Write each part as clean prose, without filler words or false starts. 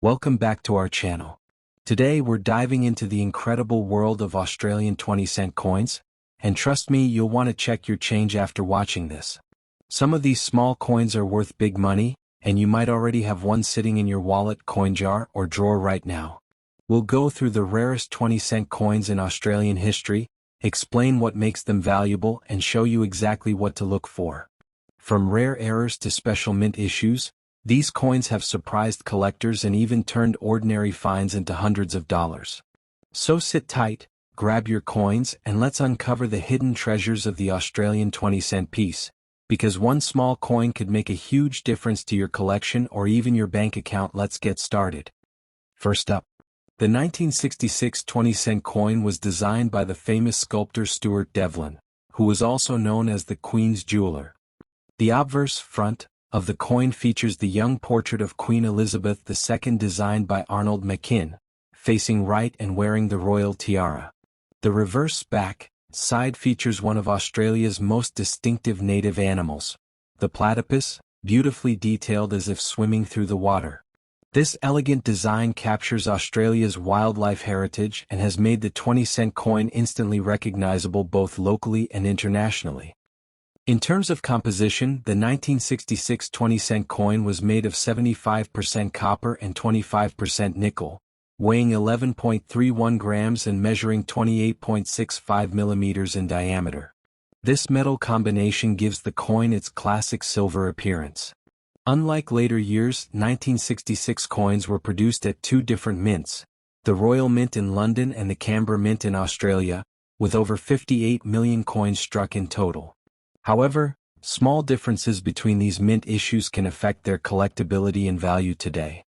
Welcome back to our channel. Today we're diving into the incredible world of Australian 20-cent coins, and trust me, you'll want to check your change after watching this. Some of these small coins are worth big money, and you might already have one sitting in your wallet, coin jar, or drawer right now. We'll go through the rarest 20-cent coins in Australian history, explain what makes them valuable, and show you exactly what to look for. From rare errors to special mint issues, these coins have surprised collectors and even turned ordinary finds into hundreds of dollars. So sit tight, grab your coins, and let's uncover the hidden treasures of the Australian 20-cent piece, because one small coin could make a huge difference to your collection or even your bank account. Let's get started. First up, the 1966 20-cent coin was designed by the famous sculptor Stuart Devlin, who was also known as the Queen's Jeweler. The obverse front of the coin features the young portrait of Queen Elizabeth II designed by Arnold Machin, facing right and wearing the royal tiara. The reverse back side features one of Australia's most distinctive native animals, the platypus, beautifully detailed as if swimming through the water. This elegant design captures Australia's wildlife heritage and has made the 20-cent coin instantly recognizable both locally and internationally. In terms of composition, the 1966 20-cent coin was made of 75% copper and 25% nickel, weighing 11.31 grams and measuring 28.65 millimeters in diameter. This metal combination gives the coin its classic silver appearance. Unlike later years, 1966 coins were produced at two different mints, the Royal Mint in London and the Canberra Mint in Australia, with over 58 million coins struck in total. However, small differences between these mint issues can affect their collectability and value today.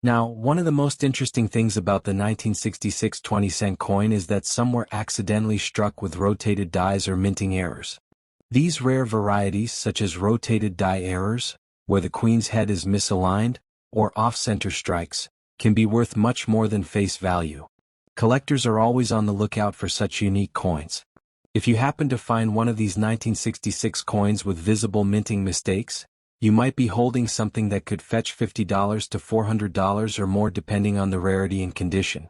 Now, one of the most interesting things about the 1966 20-cent coin is that some were accidentally struck with rotated dies or minting errors. These rare varieties, such as rotated die errors, where the Queen's head is misaligned, or off-center strikes, can be worth much more than face value. Collectors are always on the lookout for such unique coins. If you happen to find one of these 1966 coins with visible minting mistakes, you might be holding something that could fetch $50 to $400 or more depending on the rarity and condition.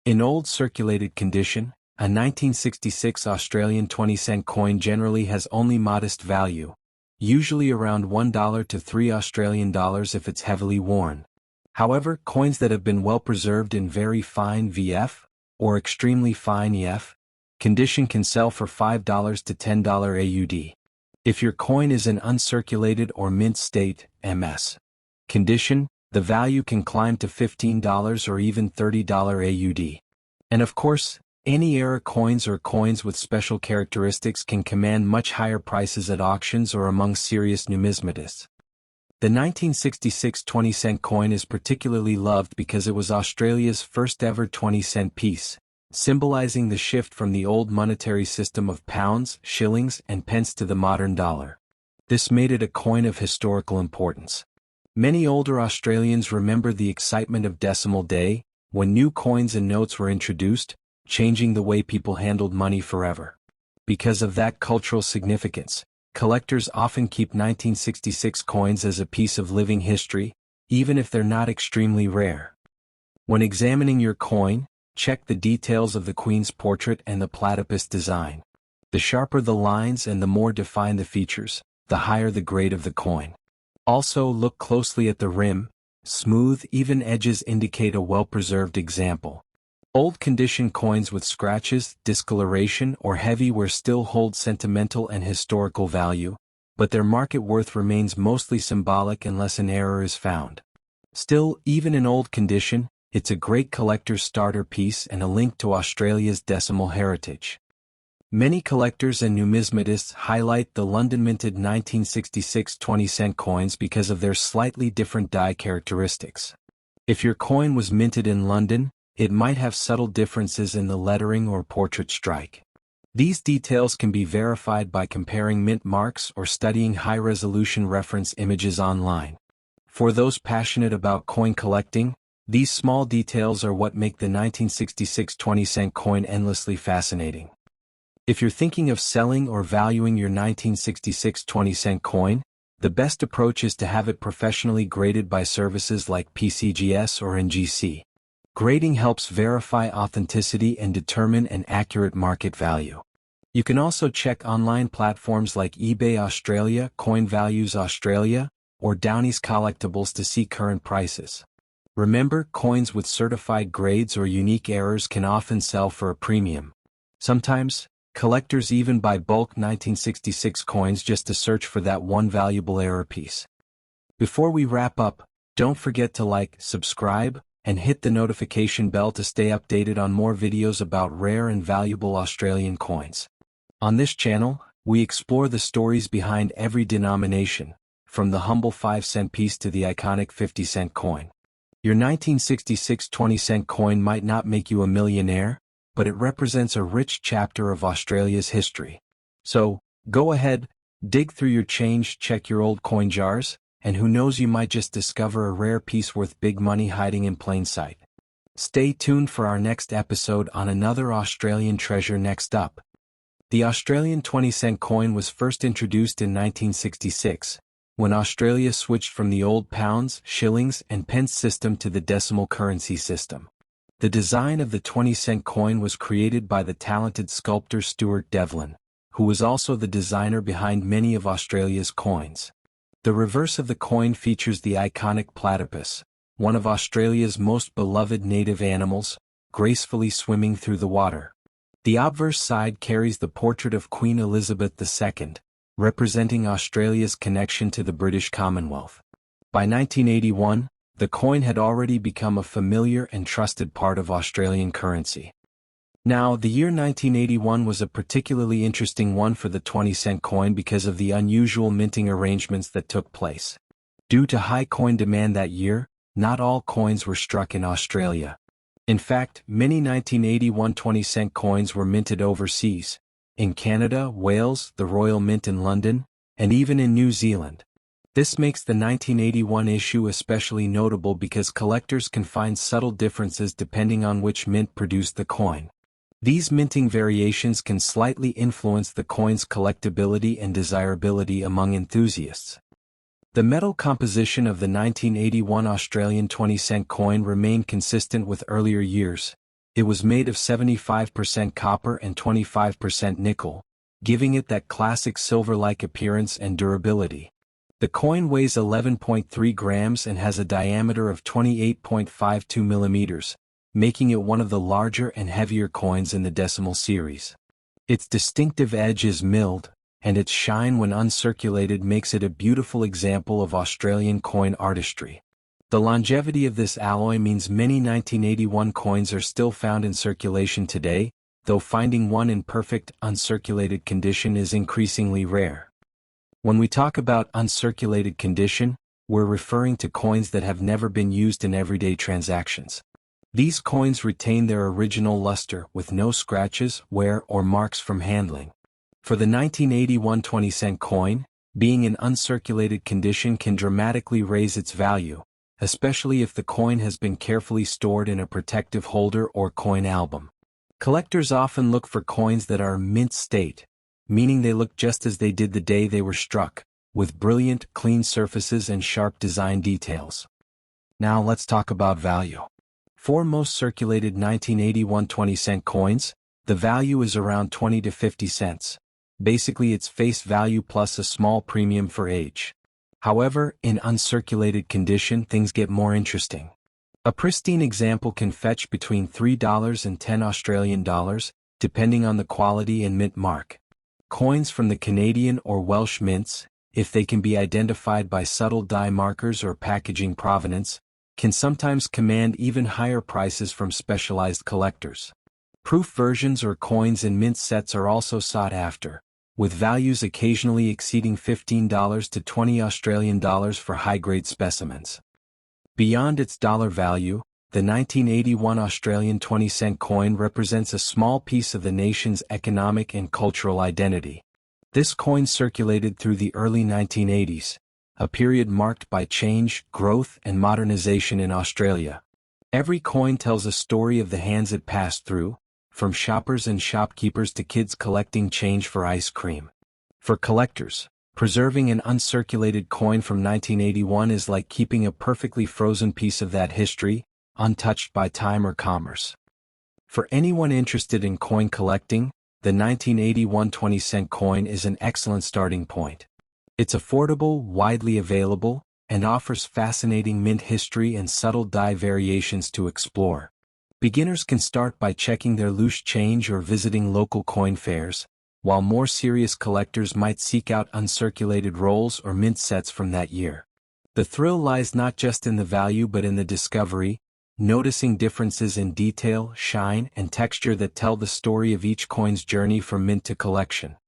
In old circulated condition, a 1966 Australian 20-cent coin generally has only modest value, usually around $1 to $3 Australian dollars if it's heavily worn. However, coins that have been well preserved in very fine VF, or extremely fine EF, condition can sell for $5 to $10 AUD. If your coin is in uncirculated or mint state, MS condition, the value can climb to $15 or even $30 AUD. And of course, any error coins or coins with special characteristics can command much higher prices at auctions or among serious numismatists. The 1966 20-cent coin is particularly loved because it was Australia's first ever 20-cent piece, symbolizing the shift from the old monetary system of pounds, shillings, and pence to the modern dollar. This made it a coin of historical importance. Many older Australians remember the excitement of Decimal Day, when new coins and notes were introduced, changing the way people handled money forever. Because of that cultural significance, collectors often keep 1966 coins as a piece of living history, even if they're not extremely rare. When examining your coin, check the details of the Queen's portrait and the platypus design. The sharper the lines and the more defined the features, the higher the grade of the coin. Also, look closely at the rim. Smooth, even edges indicate a well-preserved example. Old condition coins with scratches, discoloration, or heavy wear still hold sentimental and historical value, but their market worth remains mostly symbolic unless an error is found. Still, even in old condition, it's a great collector's starter piece and a link to Australia's decimal heritage. Many collectors and numismatists highlight the London-minted 1966 20-cent coins because of their slightly different die characteristics. If your coin was minted in London, it might have subtle differences in the lettering or portrait strike. These details can be verified by comparing mint marks or studying high-resolution reference images online. For those passionate about coin collecting, these small details are what make the 1966 20-cent coin endlessly fascinating. If you're thinking of selling or valuing your 1966 20-cent coin, The best approach is to have it professionally graded by services like PCGS or NGC. Grading helps verify authenticity and determine an accurate market value. You can also check online platforms like eBay Australia, Coin Values Australia, or Downey's Collectibles to see current prices. Remember, coins with certified grades or unique errors can often sell for a premium. Sometimes, collectors even buy bulk 1966 coins just to search for that one valuable error piece. Before we wrap up, don't forget to like, subscribe, and hit the notification bell to stay updated on more videos about rare and valuable Australian coins. On this channel, we explore the stories behind every denomination, from the humble 5-cent piece to the iconic 50-cent coin. Your 1966 20-cent coin might not make you a millionaire, but it represents a rich chapter of Australia's history. So, go ahead, dig through your change, check your old coin jars, and who knows, you might just discover a rare piece worth big money hiding in plain sight. Stay tuned for our next episode on another Australian treasure. Next up, the Australian 20-cent coin was first introduced in 1966, when Australia switched from the old pounds, shillings, and pence system to the decimal currency system. The design of the 20-cent coin was created by the talented sculptor Stuart Devlin, who was also the designer behind many of Australia's coins. The reverse of the coin features the iconic platypus, one of Australia's most beloved native animals, gracefully swimming through the water. The obverse side carries the portrait of Queen Elizabeth II, representing Australia's connection to the British Commonwealth. By 1981, the coin had already become a familiar and trusted part of Australian currency. Now, the year 1981 was a particularly interesting one for the 20-cent coin because of the unusual minting arrangements that took place. Due to high coin demand that year, not all coins were struck in Australia. In fact, many 1981 20-cent coins were minted overseas, in Canada, Wales, the Royal Mint in London, and even in New Zealand. This makes the 1981 issue especially notable because collectors can find subtle differences depending on which mint produced the coin. These minting variations can slightly influence the coin's collectability and desirability among enthusiasts. The metal composition of the 1981 Australian 20-cent coin remained consistent with earlier years. It was made of 75% copper and 25% nickel, giving it that classic silver-like appearance and durability. The coin weighs 11.3 grams and has a diameter of 28.52 millimeters, making it one of the larger and heavier coins in the decimal series. Its distinctive edge is milled, and its shine when uncirculated makes it a beautiful example of Australian coin artistry. The longevity of this alloy means many 1981 coins are still found in circulation today, though finding one in perfect, uncirculated condition is increasingly rare. When we talk about uncirculated condition, we're referring to coins that have never been used in everyday transactions. These coins retain their original luster with no scratches, wear, or marks from handling. For the 1981 20-cent coin, being in uncirculated condition can dramatically raise its value, especially if the coin has been carefully stored in a protective holder or coin album. Collectors often look for coins that are mint state, meaning they look just as they did the day they were struck, with brilliant, clean surfaces and sharp design details. Now let's talk about value. For most circulated 1981 20-cent coins, the value is around 20 to 50 cents. Basically, it's face value plus a small premium for age. However, in uncirculated condition, things get more interesting. A pristine example can fetch between $3 and $10 Australian dollars, depending on the quality and mint mark. Coins from the Canadian or Welsh mints, if they can be identified by subtle die markers or packaging provenance, can sometimes command even higher prices from specialized collectors. Proof versions or coins in mint sets are also sought after, with values occasionally exceeding $15 to $20 Australian dollars for high-grade specimens. Beyond its dollar value, the 1981 Australian 20-cent coin represents a small piece of the nation's economic and cultural identity. This coin circulated through the early 1980s, a period marked by change, growth, and modernization in Australia. Every coin tells a story of the hands it passed through, from shoppers and shopkeepers to kids collecting change for ice cream. For collectors, Preserving an uncirculated coin from 1981 is like keeping a perfectly frozen piece of that history, untouched by time or commerce. For anyone interested in coin collecting, the 1981 20-cent coin is an excellent starting point. It's affordable, widely available, and offers fascinating mint history and subtle die variations to explore. Beginners can start by checking their loose change or visiting local coin fairs, while more serious collectors might seek out uncirculated rolls or mint sets from that year. The thrill lies not just in the value but in the discovery, noticing differences in detail, shine, and texture that tell the story of each coin's journey from mint to collection.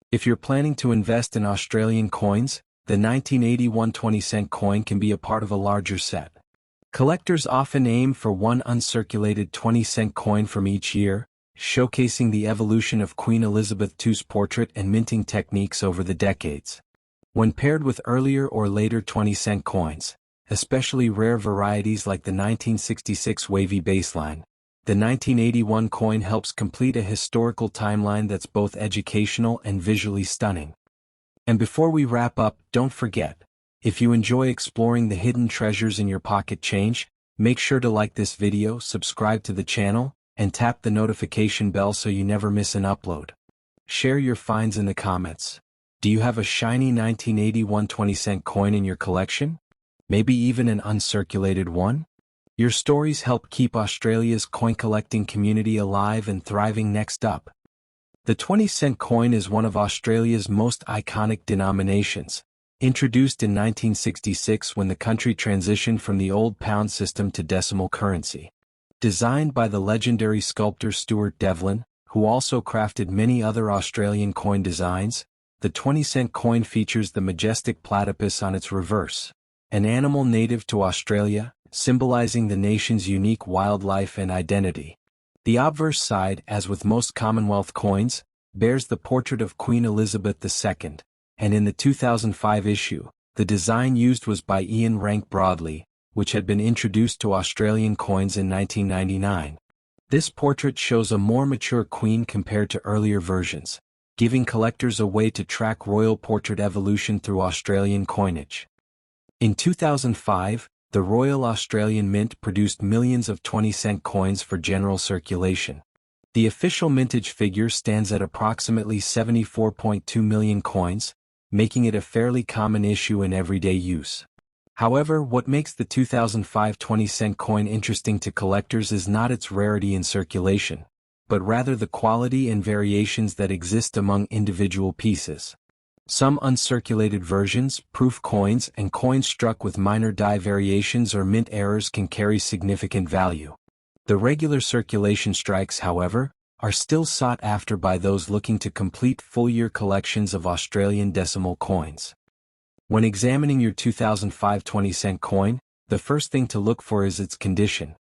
If you're planning to invest in Australian coins, the 1981 20-cent coin can be a part of a larger set. Collectors often aim for one uncirculated 20-cent coin from each year, showcasing the evolution of Queen Elizabeth II's portrait and minting techniques over the decades. When paired with earlier or later 20-cent coins, especially rare varieties like the 1966 wavy baseline, the 1981 coin helps complete a historical timeline that's both educational and visually stunning. And before we wrap up, don't forget, if you enjoy exploring the hidden treasures in your pocket change, make sure to like this video, subscribe to the channel, and tap the notification bell so you never miss an upload. Share your finds in the comments. Do you have a shiny 1981 20-cent coin in your collection? Maybe even an uncirculated one? Your stories help keep Australia's coin collecting community alive and thriving. Next up, the 20-cent coin is one of Australia's most iconic denominations, introduced in 1966 when the country transitioned from the old pound system to decimal currency. Designed by the legendary sculptor Stuart Devlin, who also crafted many other Australian coin designs, the 20-cent coin features the majestic platypus on its reverse, an animal native to Australia, symbolizing the nation's unique wildlife and identity. The obverse side, as with most Commonwealth coins, bears the portrait of Queen Elizabeth II, and in the 2005 issue, the design used was by Ian Rank Broadley, which had been introduced to Australian coins in 1999. This portrait shows a more mature queen compared to earlier versions, giving collectors a way to track royal portrait evolution through Australian coinage. In 2005, the Royal Australian Mint produced millions of 20-cent coins for general circulation. The official mintage figure stands at approximately 74.2 million coins, making it a fairly common issue in everyday use. However, what makes the 2005 20-cent coin interesting to collectors is not its rarity in circulation, but rather the quality and variations that exist among individual pieces. Some uncirculated versions, proof coins, and coins struck with minor die variations or mint errors can carry significant value. The regular circulation strikes, however, are still sought after by those looking to complete full-year collections of Australian decimal coins. When examining your 2005 20-cent coin, the first thing to look for is its condition.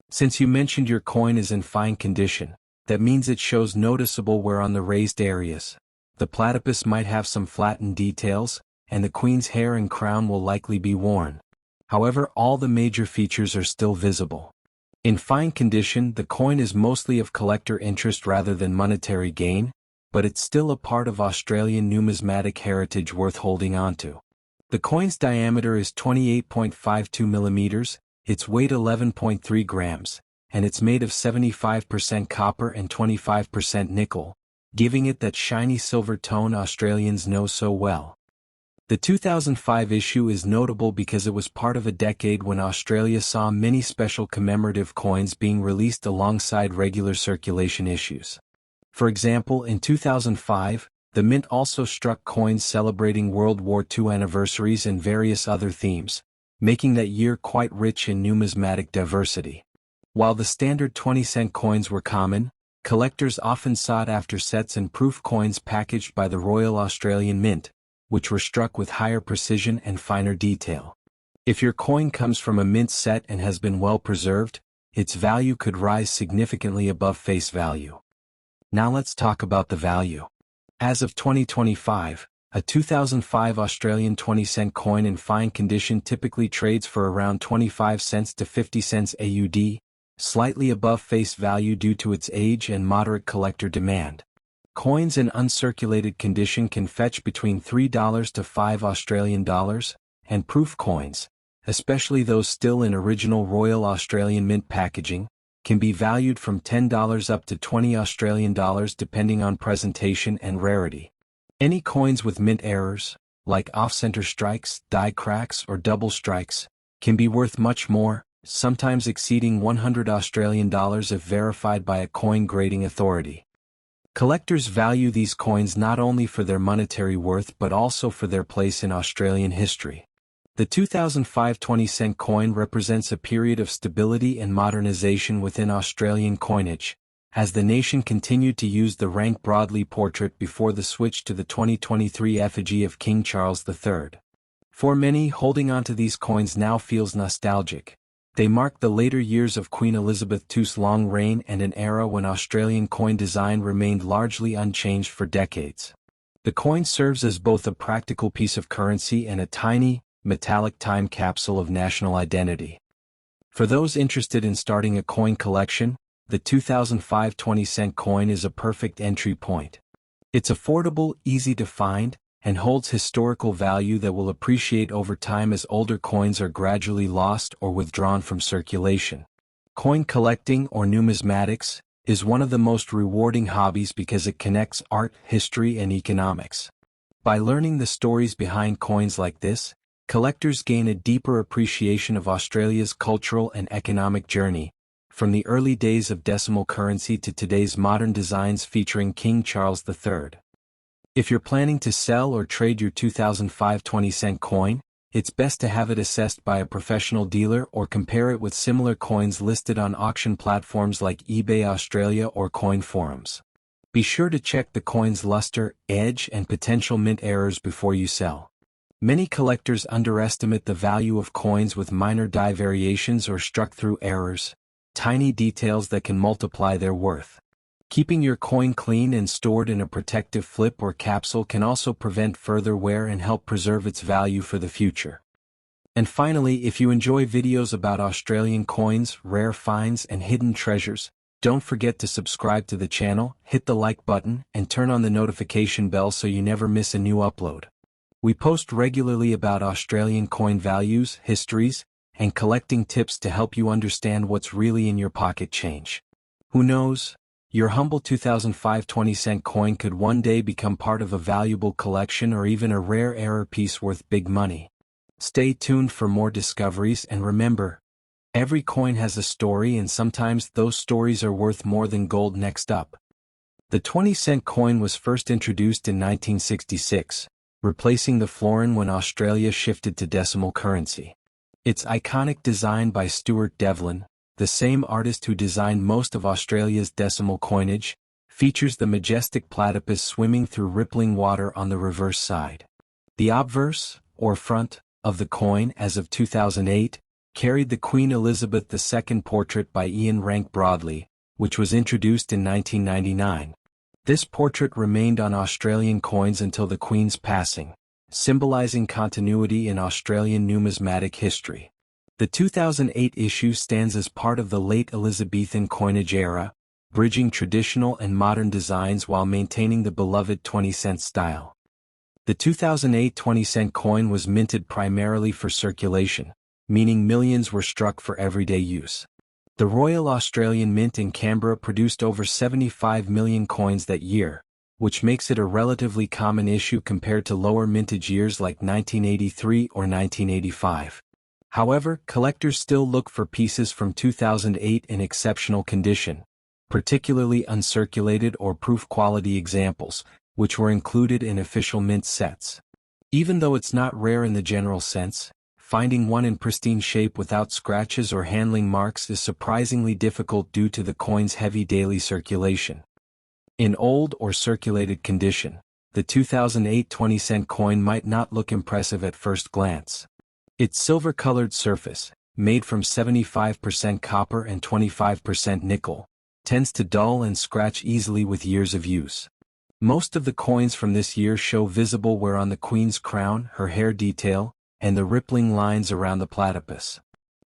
Since you mentioned your coin is in fine condition, that means it shows noticeable wear on the raised areas. The platypus might have some flattened details, and the queen's hair and crown will likely be worn. However, all the major features are still visible. In fine condition, the coin is mostly of collector interest rather than monetary gain, but it's still a part of Australian numismatic heritage worth holding onto. The coin's diameter is 28.52 millimeters, its weight 11.3 grams, and it's made of 75% copper and 25% nickel, giving it that shiny silver tone Australians know so well. The 2005 issue is notable because it was part of a decade when Australia saw many special commemorative coins being released alongside regular circulation issues. For example, in 2005, the Mint also struck coins celebrating World War II anniversaries and various other themes, making that year quite rich in numismatic diversity. While the standard 20-cent coins were common, collectors often sought after sets and proof coins packaged by the Royal Australian Mint, which were struck with higher precision and finer detail. If your coin comes from a mint set and has been well preserved, its value could rise significantly above face value. Now let's talk about the value. As of 2025, a 2005 Australian 20-cent coin in fine condition typically trades for around 25 cents to 50 cents AUD, slightly above face value due to its age and moderate collector demand. Coins in uncirculated condition can fetch between $3 to $5 Australian, and proof coins, especially those still in original Royal Australian Mint packaging, can be valued from $10 up to $20 Australian depending on presentation and rarity. Any coins with mint errors, like off-center strikes, die cracks or double strikes, can be worth much more, sometimes exceeding $100 Australian if verified by a coin grading authority. Collectors value these coins not only for their monetary worth but also for their place in Australian history. The 2005 20-cent coin represents a period of stability and modernization within Australian coinage, as the nation continued to use the rank broadly portrait before the switch to the 2023 effigy of King Charles III. For many, holding onto these coins now feels nostalgic. They mark the later years of Queen Elizabeth II's long reign and an era when Australian coin design remained largely unchanged for decades. The coin serves as both a practical piece of currency and a tiny, metallic time capsule of national identity. For those interested in starting a coin collection, the 2005 20-cent coin is a perfect entry point. It's affordable, easy to find, and holds historical value that will appreciate over time as older coins are gradually lost or withdrawn from circulation. Coin collecting, or numismatics, is one of the most rewarding hobbies because it connects art, history, and economics. By learning the stories behind coins like this, collectors gain a deeper appreciation of Australia's cultural and economic journey, from the early days of decimal currency to today's modern designs featuring King Charles III. If you're planning to sell or trade your 2005 20-cent coin, it's best to have it assessed by a professional dealer or compare it with similar coins listed on auction platforms like eBay Australia or coin forums. Be sure to check the coin's luster, edge, and potential mint errors before you sell. Many collectors underestimate the value of coins with minor die variations or struck-through errors, tiny details that can multiply their worth. Keeping your coin clean and stored in a protective flip or capsule can also prevent further wear and help preserve its value for the future. And finally, if you enjoy videos about Australian coins, rare finds, and hidden treasures, don't forget to subscribe to the channel, hit the like button, and turn on the notification bell so you never miss a new upload. We post regularly about Australian coin values, histories, and collecting tips to help you understand what's really in your pocket change. Who knows? Your humble 2005 20-cent coin could one day become part of a valuable collection or even a rare error piece worth big money. Stay tuned for more discoveries, and remember, every coin has a story, and sometimes those stories are worth more than gold. Next up, the 20-cent coin was first introduced in 1966, replacing the florin when Australia shifted to decimal currency. Its iconic design by Stuart Devlin, the same artist who designed most of Australia's decimal coinage, features the majestic platypus swimming through rippling water on the reverse side. The obverse, or front, of the coin as of 2008, carried the Queen Elizabeth II portrait by Ian Rank Broadley, which was introduced in 1999. This portrait remained on Australian coins until the Queen's passing, symbolizing continuity in Australian numismatic history. The 2008 issue stands as part of the late Elizabethan coinage era, bridging traditional and modern designs while maintaining the beloved 20-cent style. The 2008 20-cent coin was minted primarily for circulation, meaning millions were struck for everyday use. The Royal Australian Mint in Canberra produced over 75 million coins that year, which makes it a relatively common issue compared to lower mintage years like 1983 or 1985. However, collectors still look for pieces from 2008 in exceptional condition, particularly uncirculated or proof quality examples, which were included in official mint sets. Even though it's not rare in the general sense, finding one in pristine shape without scratches or handling marks is surprisingly difficult due to the coin's heavy daily circulation. In old or circulated condition, the 2008 20-cent coin might not look impressive at first glance. Its silver-colored surface, made from 75% copper and 25% nickel, tends to dull and scratch easily with years of use. Most of the coins from this year show visible wear on the Queen's crown, her hair detail, and the rippling lines around the platypus.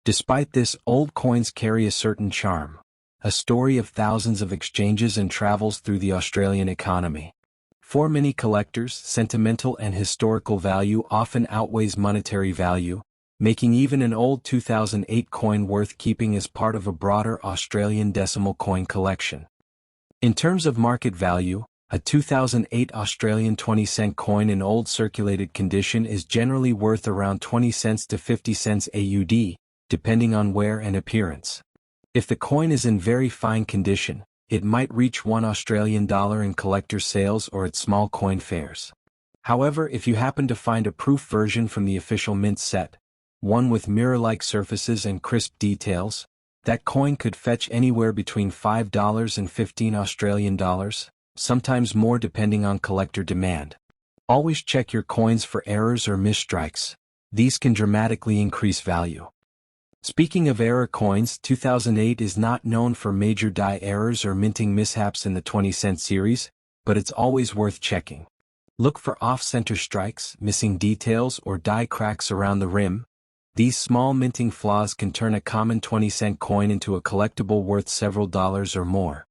Despite this, old coins carry a certain charm. a story of thousands of exchanges and travels through the Australian economy. For many collectors, sentimental and historical value often outweighs monetary value, making even an old 2008 coin worth keeping as part of a broader Australian decimal coin collection. In terms of market value, a 2008 Australian 20-cent coin in old circulated condition is generally worth around 20 cents to 50 cents AUD, depending on wear and appearance. If the coin is in very fine condition, it might reach $1 in collector's sales or at small coin fairs. However, if you happen to find a proof version from the official mint set, one with mirror-like surfaces and crisp details, that coin could fetch anywhere between $5 and $15, sometimes more depending on collector demand. Always check your coins for errors or misstrikes. These can dramatically increase value. Speaking of error coins, 2008 is not known for major die errors or minting mishaps in the 20-cent series, but it's always worth checking. Look for off-center strikes, missing details, or die cracks around the rim. These small minting flaws can turn a common 20-cent coin into a collectible worth several dollars or more.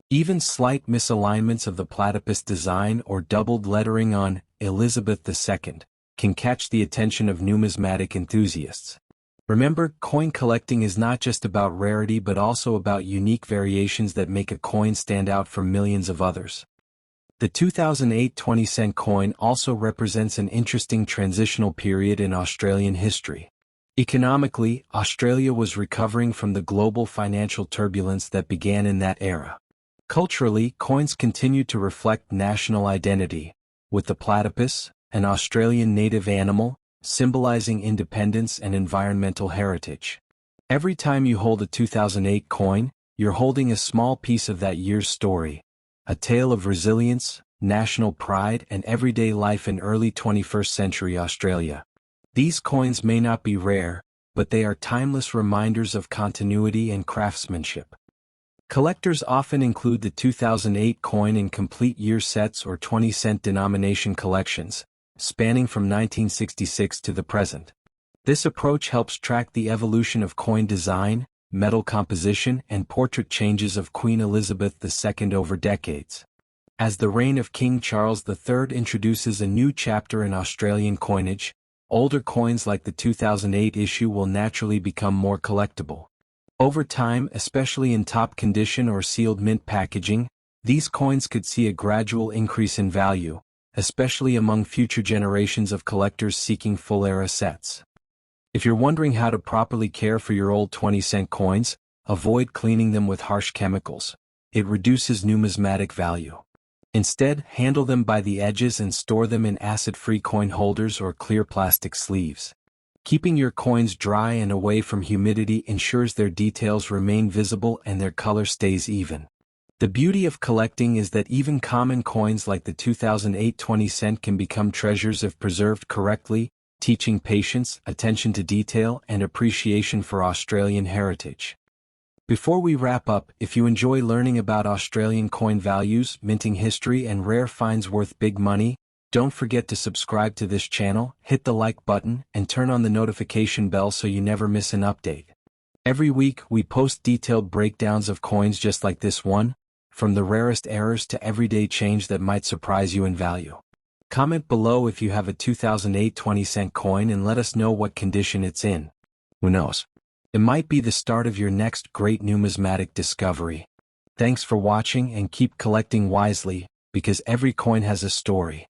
Even slight misalignments of the platypus design or doubled lettering on Elizabeth II can catch the attention of numismatic enthusiasts. Remember, coin collecting is not just about rarity but also about unique variations that make a coin stand out from millions of others. The 2008 20-cent coin also represents an interesting transitional period in Australian history. Economically, Australia was recovering from the global financial turbulence that began in that era. Culturally, coins continued to reflect national identity, with the platypus, an Australian native animal, symbolizing independence and environmental heritage. Every time you hold a 2008 coin, you're holding a small piece of that year's story, a tale of resilience, national pride, and everyday life in early 21st century Australia. These coins may not be rare, but they are timeless reminders of continuity and craftsmanship. Collectors often include the 2008 coin in complete year sets or 20-cent denomination collections, spanning from 1966 to the present. This approach helps track the evolution of coin design, metal composition, and portrait changes of Queen Elizabeth II over decades. As the reign of King Charles III introduces a new chapter in Australian coinage, older coins like the 2008 issue will naturally become more collectible. Over time, especially in top condition or sealed mint packaging, these coins could see a gradual increase in value, especially among future generations of collectors seeking full-era sets. If you're wondering how to properly care for your old 20-cent coins, avoid cleaning them with harsh chemicals. It reduces numismatic value. Instead, handle them by the edges and store them in acid-free coin holders or clear plastic sleeves. Keeping your coins dry and away from humidity ensures their details remain visible and their color stays even. The beauty of collecting is that even common coins like the 2008 20-cent can become treasures if preserved correctly, teaching patience, attention to detail, and appreciation for Australian heritage. Before we wrap up, if you enjoy learning about Australian coin values, minting history, and rare finds worth big money, don't forget to subscribe to this channel, hit the like button, and turn on the notification bell so you never miss an update. Every week, we post detailed breakdowns of coins just like this one, from the rarest errors to everyday change that might surprise you in value. Comment below if you have a 2008 20-cent coin and let us know what condition it's in. Who knows? It might be the start of your next great numismatic discovery. Thanks for watching and keep collecting wisely, because every coin has a story.